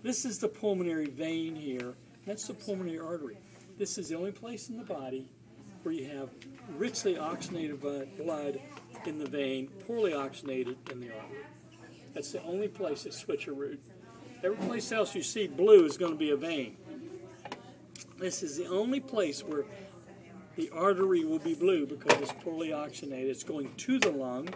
This is the pulmonary vein here. That's the pulmonary artery. This is the only place in the body where you have richly oxygenated blood in the vein, poorly oxygenated in the artery. That's the only place that switcheroo. Every place else you see blue is going to be a vein. This is the only place where the artery will be blue because it's poorly oxygenated. It's going to the lung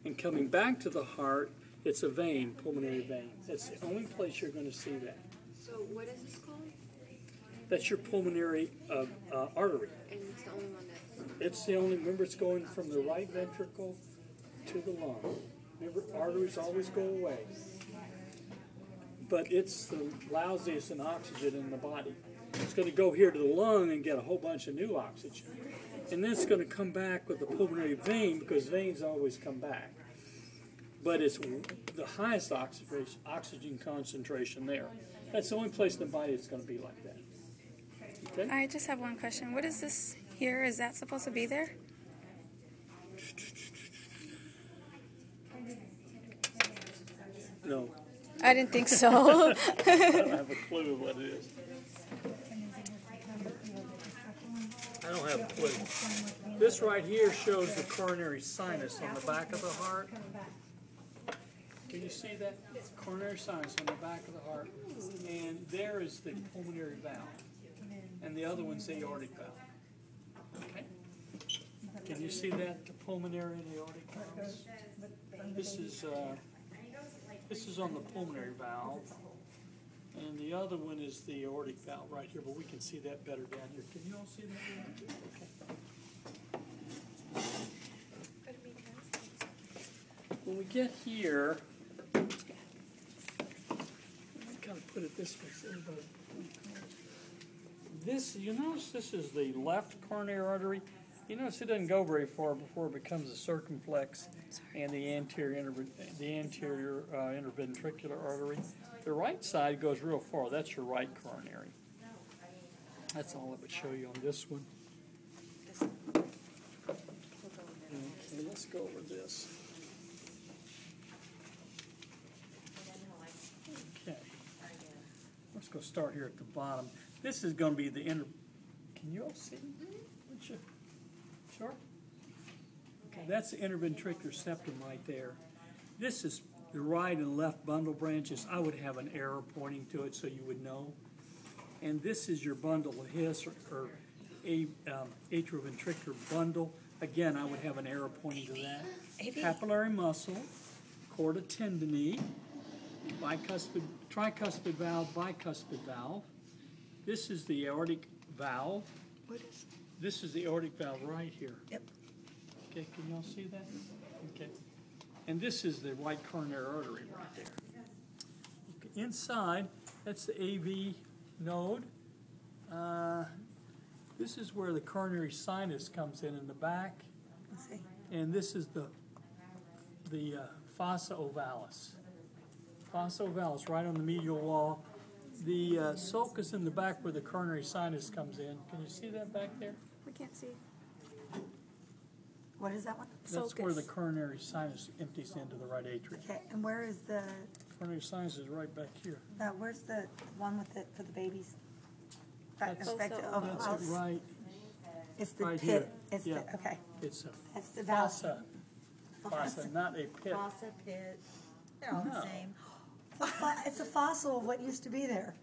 and coming back to the heart. It's a vein, pulmonary vein. That's the only place you're going to see that. So what is this called? That's your pulmonary artery. And it's the only one that's... It's the only, remember it's going from the right ventricle to the lung. Remember, arteries always go away. But it's the lousiest in oxygen in the body. It's going to go here to the lung and get a whole bunch of new oxygen. And then it's going to come back with the pulmonary vein because veins always come back. But it's the highest oxygen concentration there. That's the only place in the body that's going to be like that. Okay? I just have one question. What is this here? Is that supposed to be there? No. I didn't think so. I don't have a clue what it is. I don't have a clue. This right here shows the coronary sinus on the back of the heart. Can you see that? Coronary sinus on the back of the heart. And there is the pulmonary valve. And the other one's the aortic valve. Okay? Can you see that? The pulmonary and the aortic valves? This is on the pulmonary valve. And the other one is the aortic valve right here, but we can see that better down here. Can you all see that? Okay. When we get here, let me kind of put it this way so everybody. This, you notice this is the left coronary artery. You notice it doesn't go very far before it becomes the circumflex and the anterior interventricular artery. The right side goes real far. That's your right coronary. That's all I would show you on this one. Okay, let's go over this. Okay. Let's go start here at the bottom. This is going to be the inner. Can you all see? Sure? Okay, that's the interventricular septum right there. This is the right and left bundle branches. I would have an arrow pointing to it so you would know. And this is your bundle of His or atrioventricular bundle. Again, I would have an arrow pointing to that. Papillary muscle, chorda tendineae, bicuspid, tricuspid valve, bicuspid valve. This is the aortic valve. What is it? This is the aortic valve right here. Yep. Okay, can y'all see that? Okay. And this is the right coronary artery right there. Okay. Inside, that's the AV node. This is where the coronary sinus comes in the back. Let's see. And this is the fossa ovalis. Fossa ovalis, right on the medial wall. The sulcus in the back where the coronary sinus comes in. Can you see that back there? We can't see. What is that one? That's where the coronary sinus empties into the right atrium. Okay, and where is the... Coronary sinus is right back here. where's the one with it for the babies? That's it right. It's the right pit. here. It's Yeah. the, okay. It's a That's the valve. fossa, not a pit. Fossa, pit. They're all No. the same. It's a fossil of what used to be there.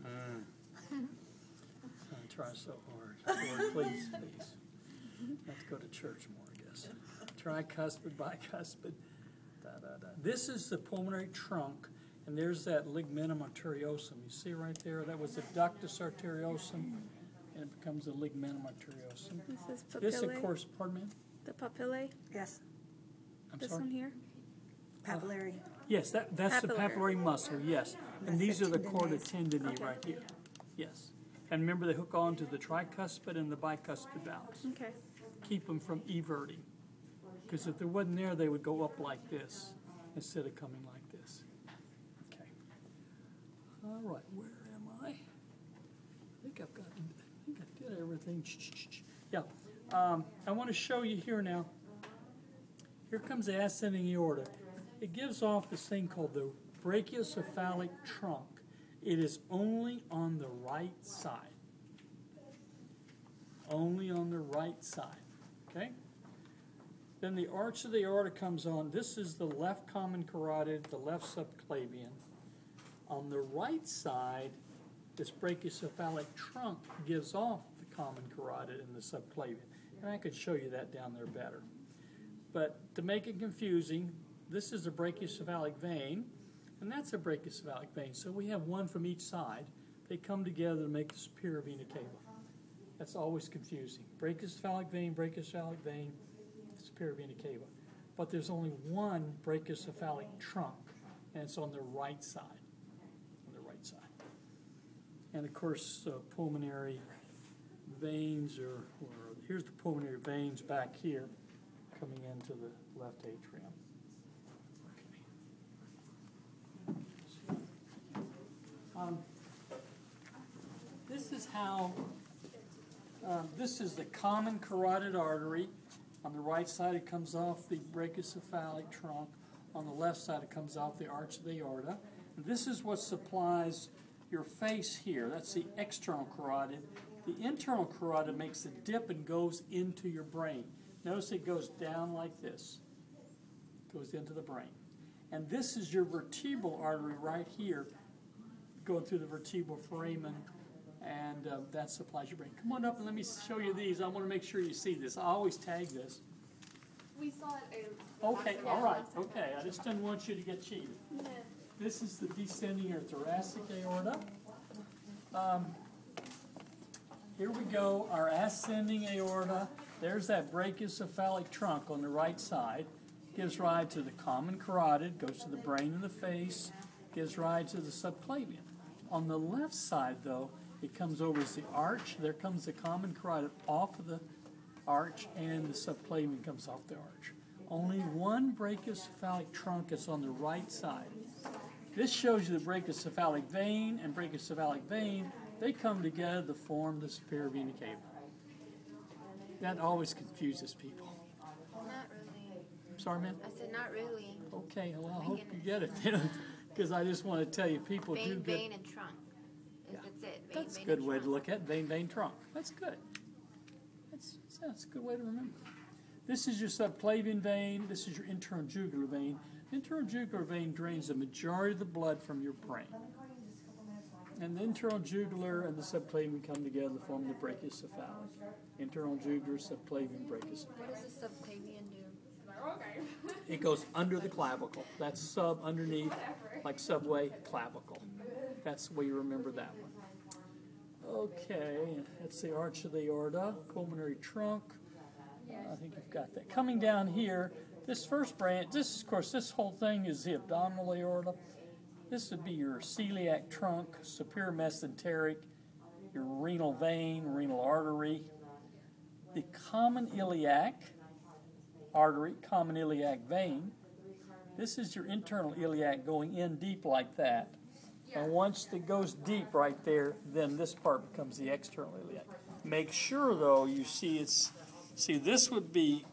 I try so hard. Lord, please, please. Let's go to church more, I guess. Tricuspid, bicuspid. This is the pulmonary trunk, and there's that ligamentum arteriosum. You see right there? That was the ductus arteriosum, and it becomes the ligamentum arteriosum. This is papillae. This, of course, pardon me? The papillae. Yes. I'm This sorry? one here. Papillary. Yes, that's the Papillary. papillary muscle, yes. And That's these the are the chorda tendineae. tendineae right here. Yes. And remember, they hook on to the tricuspid and the bicuspid valves. Okay. Keep them from everting. Because if there wasn't there, they would go up like this instead of coming like this. Okay. All right, where am I? I think I did everything. Yeah. I want to show you here now. Here comes the ascending aorta. It gives off this thing called the brachiocephalic trunk. It is only on the right side. Only on the right side. Okay? Then the arch of the aorta comes on. This is the left common carotid, the left subclavian. On the right side, this brachiocephalic trunk gives off the common carotid and the subclavian. And I could show you that down there better. But to make it confusing, this is a brachiocephalic vein, and that's a brachiocephalic vein. So we have one from each side. They come together to make the superior vena cava. That's always confusing. Brachiocephalic vein, superior vena cava. But there's only one brachiocephalic trunk, and it's on the right side. On the right side. And of course, pulmonary veins here's the pulmonary veins back here coming into the left atrium. Okay. This is how, this is the common carotid artery. On the right side it comes off the brachiocephalic trunk. On the left side it comes off the arch of the aorta. And this is what supplies your face here. That's the external carotid. The internal carotid makes a dip and goes into your brain. Notice it goes down like this. Goes into the brain. And this is your vertebral artery right here, going through the vertebral foramen, and that supplies your brain. Come on up and let me show you these. I want to make sure you see this. I always tag this. We saw it. Okay, all right, okay. I just didn't want you to get cheated. This is the descending or thoracic aorta. Here we go, our ascending aorta. There's that brachiocephalic trunk on the right side. Gives rise to the common carotid, goes to the brain and the face, gives rise to the subclavian. On the left side, though, it comes over as the arch. There comes the common carotid off of the arch, and the subclavian comes off the arch. Only one brachiocephalic trunk is on the right side. This shows you the brachiocephalic vein and brachiocephalic vein. They come together to form the superior vena cava. That always confuses people. Not really. Sorry, man? I said not really. Okay, well, I hope you get it, because I just want to tell you, people do Vein, get... vein, and trunk. Yeah. That's it. Vein, That's a vein, good and way to trunk. look at it. Vein, trunk. That's good. That's a good way to remember. This is your subclavian vein. This is your internal jugular vein. Internal jugular vein drains the majority of the blood from your brain. And the internal jugular and the subclavian come together to form the brachiocephalic. Internal jugular, subclavian, brachiocephalic. What does the subclavian do? It goes under the clavicle. That's sub, underneath, like subway, clavicle. That's the way you remember that one. Okay, that's the arch of the aorta, pulmonary trunk. I think you've got that. Coming down here, this first branch, of course, this whole thing is the abdominal aorta. This would be your celiac trunk, superior mesenteric, your renal vein, renal artery, the common iliac artery, common iliac vein. This is your internal iliac going in deep like that. And once it goes deep right there, then this part becomes the external iliac. Make sure, though, you see this would be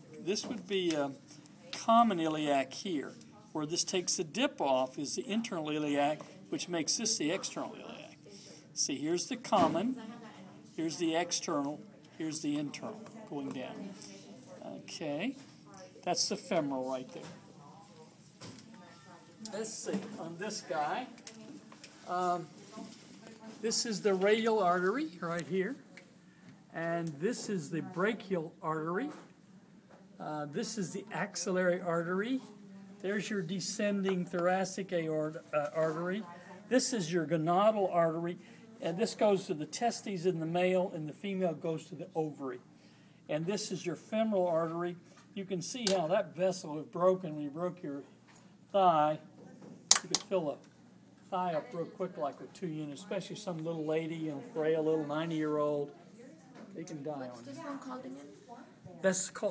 common iliac here. Where this takes the dip off is the internal iliac, which makes this the external iliac. See, here's the common, here's the external, here's the internal going down. Okay, that's the femoral right there. Let's see, on this guy, this is the radial artery right here, and this is the brachial artery. This is the axillary artery. There's your descending thoracic aorta, artery. This is your gonadal artery, and this goes to the testes in the male, and the female goes to the ovary. And this is your femoral artery. You can see how that vessel was broken when you broke your thigh. You could fill a thigh up real quick, like with 2 units, especially some little lady, frail little 90-year-old. They can die on it. What's this one called again? That's called